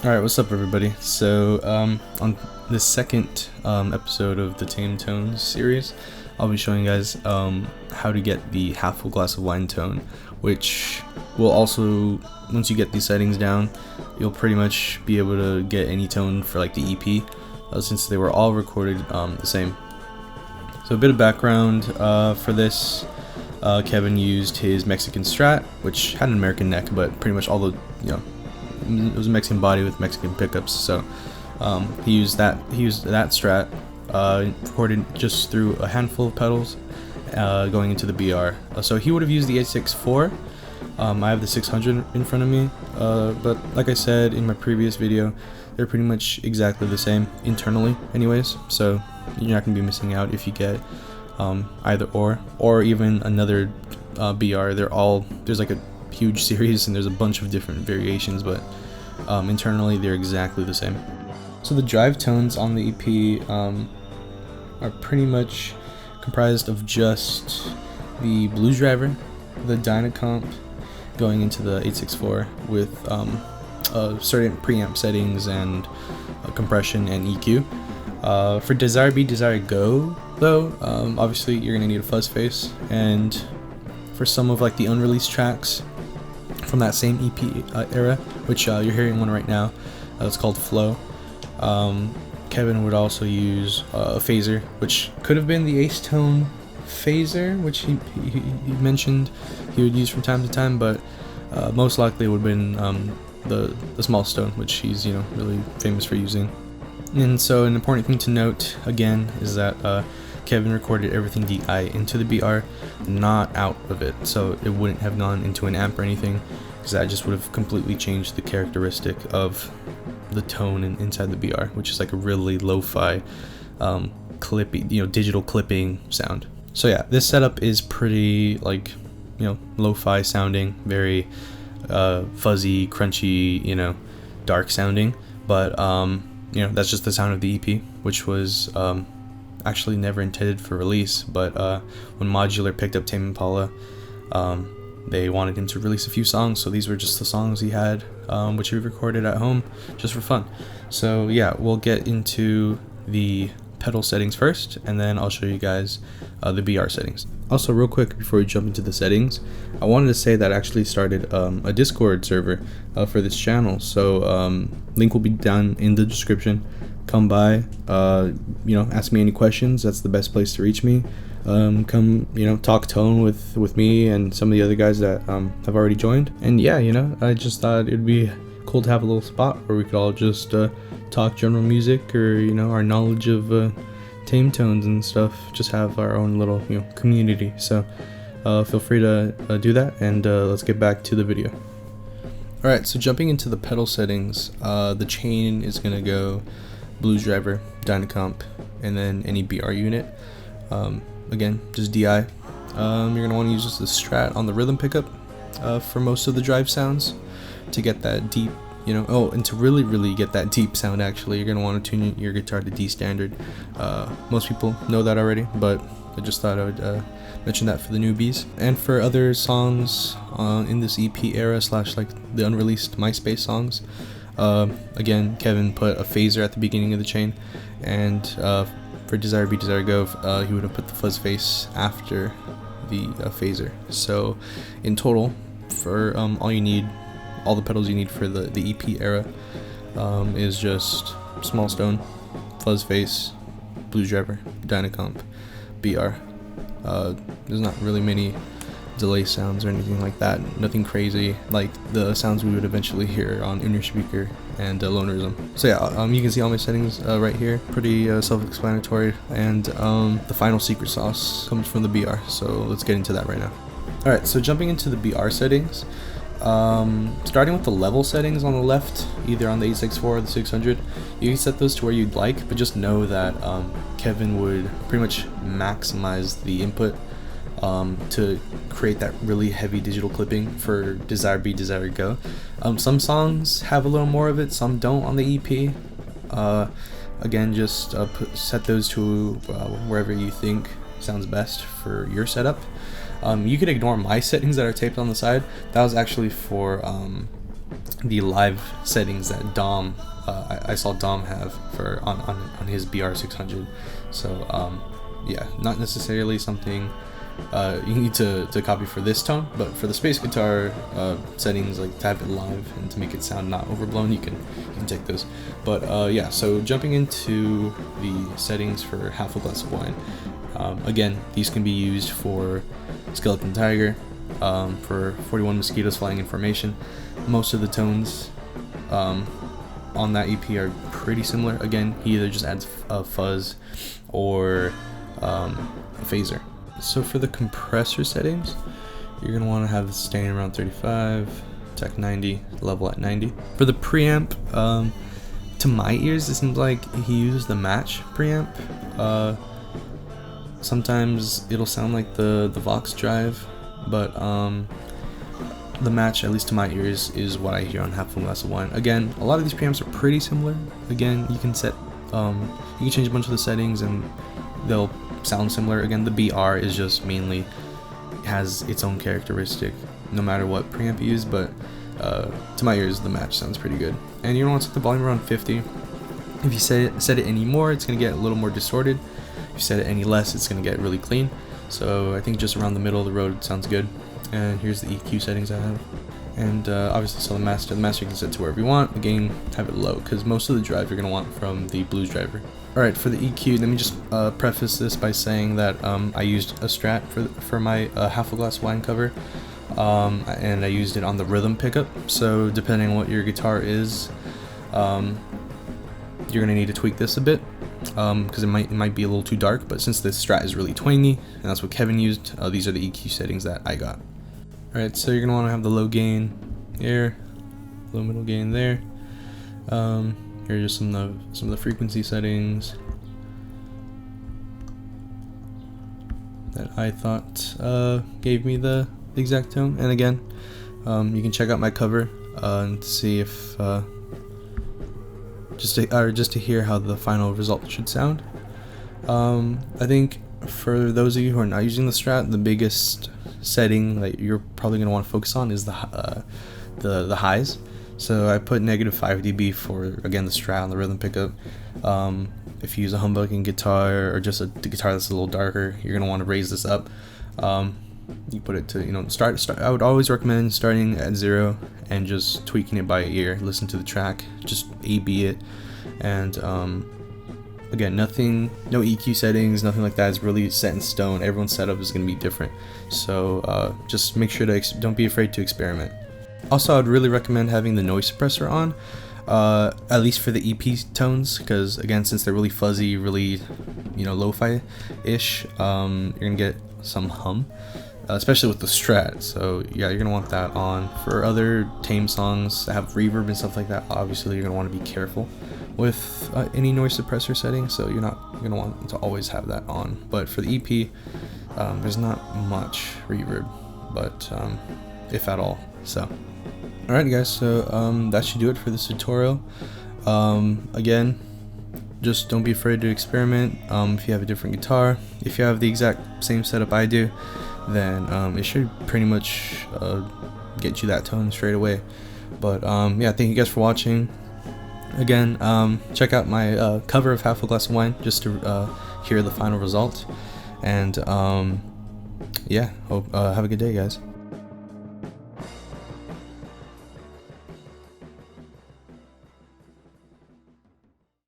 Alright, what's up everybody? So, on this second episode of the Tame Tones series, I'll be showing you guys how to get the half full glass of wine tone, which will also, once you get these settings down, you'll pretty much be able to get any tone for like the EP, since they were all recorded the same. So a bit of background for this, Kevin used his Mexican Strat, which had an American neck, but pretty much all the, it was a Mexican body with Mexican pickups, so he used that Strat, recorded just through a handful of pedals, going into the BR. So he would have used the EHX I have the 600 in front of me, but like I said in my previous video, they're pretty much exactly the same internally anyways, so you're not going to be missing out if you get either or even another BR. There's like a huge series and there's a bunch of different variations, but internally they're exactly the same. So the drive tones on the EP are pretty much comprised of just the blues driver, the Dyna Comp going into the 864 with certain preamp settings and compression and EQ. For Desire Be Desire Go though, obviously you're gonna need a Fuzz Face, and for some of like the unreleased tracks from that same EP era, which you're hearing one right now, it's called Flow. Kevin would also use a phaser, which could have been the Ace Tone phaser, which he mentioned he would use from time to time, but most likely it would have been the Small Stone, which he's really famous for using. And so an important thing to note again is that Kevin recorded everything DI into the BR, not out of it, so it wouldn't have gone into an amp or anything, because that just would have completely changed the characteristic of the tone inside the BR, which is like a really lo-fi clippy, digital clipping sound. So yeah, this setup is pretty like lo-fi sounding, very fuzzy, crunchy, dark sounding, but that's just the sound of the EP, which was actually never intended for release, but when Modular picked up Tame Impala, they wanted him to release a few songs, so these were just the songs he had, which he recorded at home just for fun. So yeah, we'll get into the pedal settings first, and then I'll show you guys the BR settings. Also, real quick before we jump into the settings, I wanted to say that I actually started a Discord server for this channel, so link will be down in the description. Come by, ask me any questions. That's the best place to reach me. Come, talk tone with me and some of the other guys that have already joined. And yeah, I just thought it'd be cool to have a little spot where we could all just talk general music, or our knowledge of Tame Tones and stuff. Just have our own little community. So feel free to do that, and let's get back to the video. Alright, so jumping into the pedal settings, the chain is gonna go blues driver, Dyna Comp, and then any BR unit. Again, just DI. You're gonna want to use just the Strat on the rhythm pickup for most of the drive sounds to get that deep, and to really get that deep sound, actually, you're gonna want to tune your guitar to D standard. Most people know that already, but I just thought I would mention that for the newbies. And for other songs in this EP era / like the unreleased MySpace songs, again, Kevin put a phaser at the beginning of the chain, and for Desire Be Desire Go, he would have put the Fuzz Face after the phaser. So in total, for all the pedals you need for the EP era is just Small Stone, Fuzz Face, blues driver, Dyna Comp, BR. There's not really many delay sounds or anything like that, nothing crazy like the sounds we would eventually hear on Inner Speaker and Lonerism. So yeah, you can see all my settings right here, pretty self-explanatory, and the final secret sauce comes from the BR, so let's get into that right now. Alright, so jumping into the BR settings, starting with the level settings on the left, either on the 864 or the 600, you can set those to where you'd like, but just know that Kevin would pretty much maximize the input to create that really heavy digital clipping for Desire Be Desire Go. Some songs have a little more of it, some don't on the EP. Again, just set those to wherever you think sounds best for your setup. You could ignore my settings that are taped on the side. That was actually for the live settings that Dom I saw Dom have for on his BR600. So yeah, not necessarily something you need to copy for this tone, but for the space guitar settings, like to have it live and to make it sound not overblown, you can take those. But yeah, so jumping into the settings for Half a Glass of Wine. Again, these can be used for Skeleton Tiger, for 41 Mosquitoes Flying in Formation. Most of the tones on that EP are pretty similar. Again, he either just adds a fuzz or a phaser. So for the compressor settings, you're going to want to have the staying around 35, tech 90, level at 90. For the preamp, to my ears, it seems like he uses the match preamp. Sometimes it'll sound like the Vox drive, but the match, at least to my ears, is what I hear on Half a Glass of Wine. Again, a lot of these preamps are pretty similar. Again, you can set, you can change a bunch of the settings and they'll sound similar. Again, the BR is just mainly has its own characteristic no matter what preamp you use, but to my ears, the match sounds pretty good. And you don't want to set the volume around 50. If you set it any more, it's going to get a little more distorted. If you set it any less, it's going to get really clean. So I think just around the middle of the road sounds good. And here's the EQ settings I have. And obviously, so the master you can set to wherever you want. The gain, have it low, because most of the drive you're going to want from the blues driver. Alright, for the EQ, let me just preface this by saying that I used a Strat for my Half a Glass of Wine cover. And I used it on the rhythm pickup. So depending on what your guitar is, you're going to need to tweak this a bit. Because it might be a little too dark, but since the Strat is really twangy, and that's what Kevin used, these are the EQ settings that I got. Alright, so you're going to want to have the low gain here, low middle gain there. Here are just some of the frequency settings that I thought gave me the exact tone. And again, you can check out my cover and see if just to hear how the final result should sound. I think for those of you who are not using the Strat, the biggest setting that you're probably going to want to focus on is the highs. So I put -5 dB for, again, the Strat on the rhythm pickup. If you use a humbucking guitar or just a guitar that's a little darker, you're going to want to raise this up. You put it to, start. I would always recommend starting at 0 and just tweaking it by ear. Listen to the track, just A/B it, and again, no EQ settings, nothing like that is really set in stone. Everyone's setup is going to be different, so just make sure to don't be afraid to experiment. Also, I'd really recommend having the noise suppressor on, at least for the EP tones, because again, since they're really fuzzy, really lo-fi-ish, you're gonna get some hum. Especially with the Strat, so yeah, you're gonna want that on. For other Tame songs that have reverb and stuff like that, obviously you're gonna want to be careful with any noise suppressor setting, so you're not gonna want to always have that on. But for the EP, there's not much reverb, but if at all. So, alright guys, so that should do it for this tutorial. Again, just don't be afraid to experiment. If you have a different guitar, if you have the exact same setup I do, then it should pretty much get you that tone straight away. But yeah, thank you guys for watching. Again, check out my cover of Half a Glass of Wine just to hear the final result. And yeah, hope have a good day, guys.